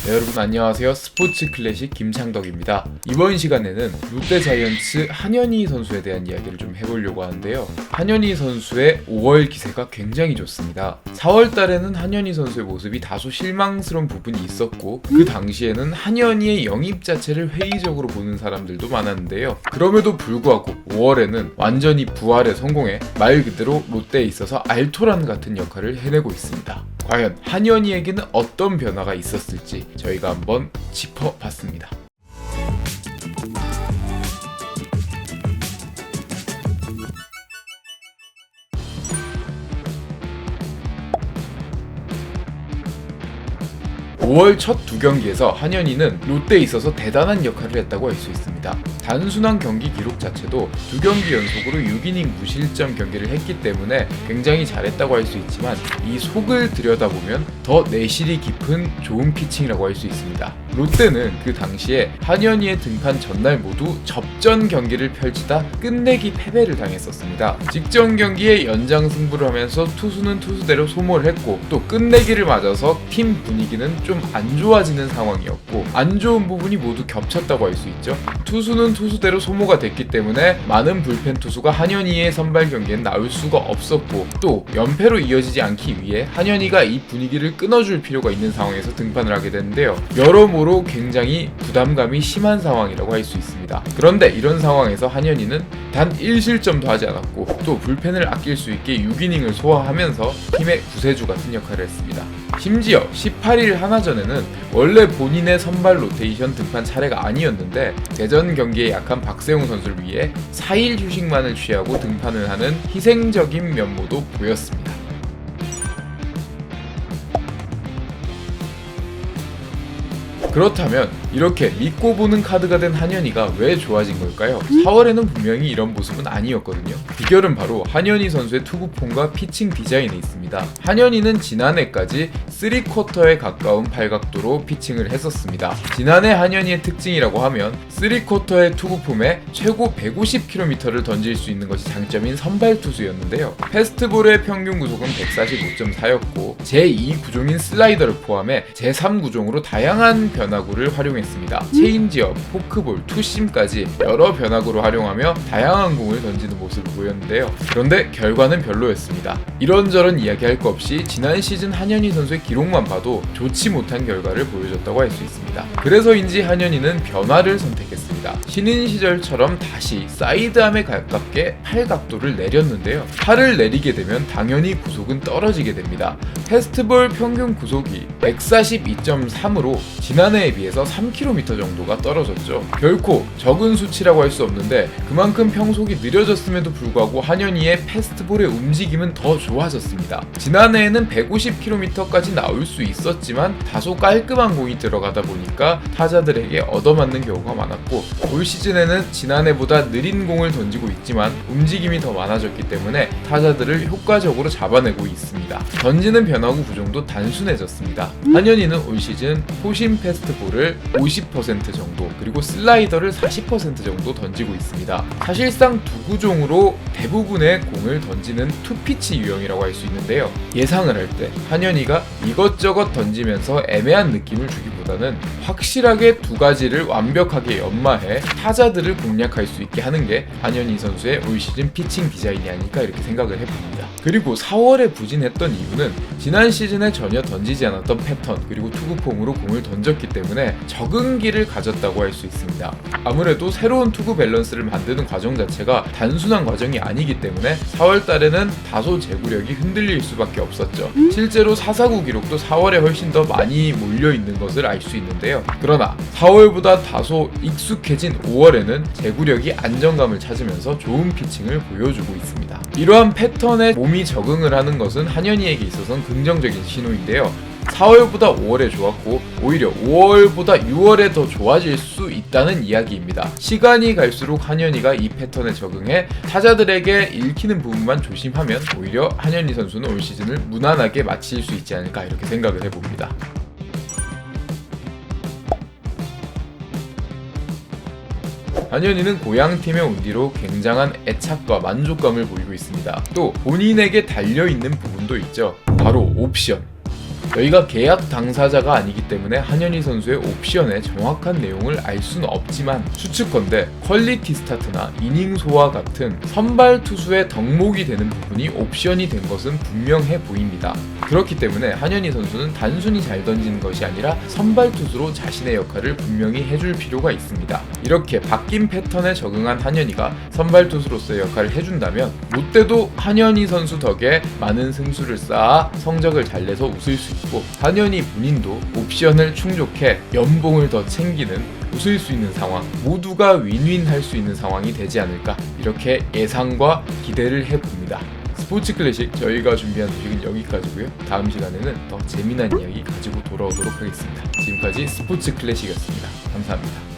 네, 여러분 안녕하세요. 스포츠 클래식 김창덕입니다. 이번 시간에는 롯데 자이언츠 한현희 선수에 대한 이야기를 좀 해보려고 하는데요. 한현희 선수의 5월 기세가 굉장히 좋습니다. 4월 달에는 한현희 선수의 모습이 다소 실망스러운 부분이 있었고, 그 당시에는 한현희의 영입 자체를 회의적으로 보는 사람들도 많았는데요. 그럼에도 불구하고 5월에는 완전히 부활에 성공해 말 그대로 롯데에 있어서 알토란 같은 역할을 해내고 있습니다. 과연 한현희에게는 어떤 변화가 있었을지 저희가 한번 짚어봤습니다. (5월) 첫 두 경기에서 한현희는 롯데에 있어서 대단한 역할을 했다고 할 수 있습니다. 단순한 경기 기록 자체도 두 경기 연속으로 6이닝 무실점 경기를 했기 때문에 굉장히 잘했다고 할 수 있지만, 이 속을 들여다보면 더 내실이 깊은 좋은 피칭이라고 할 수 있습니다. 롯데는 그 당시에 한현희의 등판 전날 모두 접전 경기를 펼치다 끝내기 패배를 당했었습니다. 직전 경기에 연장 승부를 하면서 투수는 투수대로 소모를 했고, 또 끝내기를 맞아서 팀 분위기는 좀 안 좋아지는 상황이었고, 안 좋은 부분이 모두 겹쳤다고 할 수 있죠. 투수는 투수대로 소모가 됐기 때문에 많은 불펜 투수가 한현희의 선발 경기엔 나올 수가 없었고, 또 연패로 이어지지 않기 위해 한현희가 이 분위기를 끊어줄 필요가 있는 상황에서 등판을 하게 되는데요. 여러모로 굉장히 부담감이 심한 상황이라고 할 수 있습니다. 그런데 이런 상황에서 한현희는 단 1실점도 하지 않았고, 또 불펜을 아낄 수 있게 6이닝을 소화하면서 팀의 구세주 같은 역할을 했습니다. 심지어 18일 하나전에는 원래 본인의 선발 로테이션 등판 차례가 아니었는데, 대전 경기에 약한 박세웅 선수를 위해 4일 휴식만을 취하고 등판을 하는 희생적인 면모도 보였습니다. 그렇다면 이렇게 믿고 보는 카드가 된 한현희가 왜 좋아진 걸까요? 4월에는 분명히 이런 모습은 아니었거든요. 비결은 바로 한현희 선수의 투구폼과 피칭 디자인에 있습니다. 한현희는 지난해까지 3쿼터에 가까운 팔각도로 피칭을 했었습니다. 지난해 한현희의 특징이라고 하면 3쿼터의 투구폼에 최고 150km를 던질 수 있는 것이 장점인 선발 투수였는데요. 패스트볼의 평균 구속은 145.4였고 제2 구종인 슬라이더를 포함해 제3 구종으로 다양한 변화구를 활용했습니다. 체인지업, 포크볼, 투심까지 여러 변화구를 활용하며 다양한 공을 던지는 모습을 보였는데요. 그런데 결과는 별로였습니다. 이런저런 이야기할 거 없이 지난 시즌 한현희 선수의 기록만 봐도 좋지 못한 결과를 보여줬다고 할 수 있습니다. 그래서인지 한현희는 변화를 선택했습니다. 신인 시절처럼 다시 사이드암에 가깝게 팔 각도를 내렸는데요. 팔을 내리게 되면 당연히 구속은 떨어지게 됩니다. 패스트볼 평균 구속이 142.3으로 지난해에 비해서 3km 정도가 떨어졌죠. 결코 적은 수치라고 할 수 없는데, 그만큼 평속이 느려졌음에도 불구하고 한현희의 패스트볼의 움직임은 더 좋아졌습니다. 지난해에는 150km까지 나올 수 있었지만 다소 깔끔한 공이 들어가다 보니까 타자들에게 얻어맞는 경우가 많았고, 올 시즌에는 지난해보다 느린 공을 던지고 있지만 움직임이 더 많아졌기 때문에 타자들을 효과적으로 잡아내고 있습니다. 던지는 변화구 구종도 단순해졌습니다. 한현희는 올 시즌 포심 패스트볼을 50% 정도, 그리고 슬라이더를 40% 정도 던지고 있습니다. 사실상 두 구종으로 대부분의 공을 던지는 투피치 유형이라고 할 수 있는데요. 예상을 할 때 한현희가 이것저것 던지면서 애매한 느낌을 주기보다는 확실하게 두 가지를 완벽하게 연마해 타자들을 공략할 수 있게 하는 게 한현희 선수의 올 시즌 피칭 디자인이 아닐까 이렇게 생각을 해봅니다. 그리고 4월에 부진했던 이유는 지난 시즌에 전혀 던지지 않았던 패턴, 그리고 투구폼으로 공을 던졌기 때문에 적응기를 가졌다고 할 수 있습니다. 아무래도 새로운 투구 밸런스를 만드는 과정 자체가 단순한 과정이 아니기 때문에 4월 달에는 다소 제구력이 흔들릴 수밖에 없었죠. 실제로 4사구 기록도 4월에 훨씬 더 많이 몰려있는 것을 알 수 있는데요. 그러나 4월보다 다소 익숙해진 5월에는 제구력이 안정감을 찾으면서 좋은 피칭을 보여주고 있습니다. 이러한 패턴에 몸이 적응을 하는 것은 한현희에게 있어서는 긍정적인 신호인데요. 4월보다 5월에 좋았고 오히려 5월보다 6월에 더 좋아질 수 있다는 이야기입니다. 시간이 갈수록 한현희가 이 패턴에 적응해 타자들에게 읽히는 부분만 조심하면 오히려 한현희 선수는 올 시즌을 무난하게 마칠 수 있지 않을까 이렇게 생각을 해봅니다. 한현희는 고향팀에 온 뒤로 굉장한 애착과 만족감을 보이고 있습니다. 또 본인에게 달려있는 부분도 있죠. 바로 옵션. 저희가 계약 당사자가 아니기 때문에 한현희 선수의 옵션의 정확한 내용을 알 수는 없지만 추측컨대 퀄리티 스타트나 이닝 소화 같은 선발 투수의 덕목이 되는 부분이 옵션이 된 것은 분명해 보입니다. 그렇기 때문에 한현희 선수는 단순히 잘 던지는 것이 아니라 선발 투수로 자신의 역할을 분명히 해줄 필요가 있습니다. 이렇게 바뀐 패턴에 적응한 한현희가 선발 투수로서의 역할을 해준다면 롯데도 한현희 선수 덕에 많은 승수를 쌓아 성적을 잘 내서 웃을 수 있고, 한현희 본인도 옵션을 충족해 연봉을 더 챙기는, 웃을 수 있는 상황, 모두가 윈윈할 수 있는 상황이 되지 않을까, 이렇게 예상과 기대를 해봅니다. 스포츠 클래식, 저희가 준비한 소식은 여기까지고요. 다음 시간에는 더 재미난 이야기 가지고 돌아오도록 하겠습니다. 지금까지 스포츠 클래식이었습니다. 감사합니다.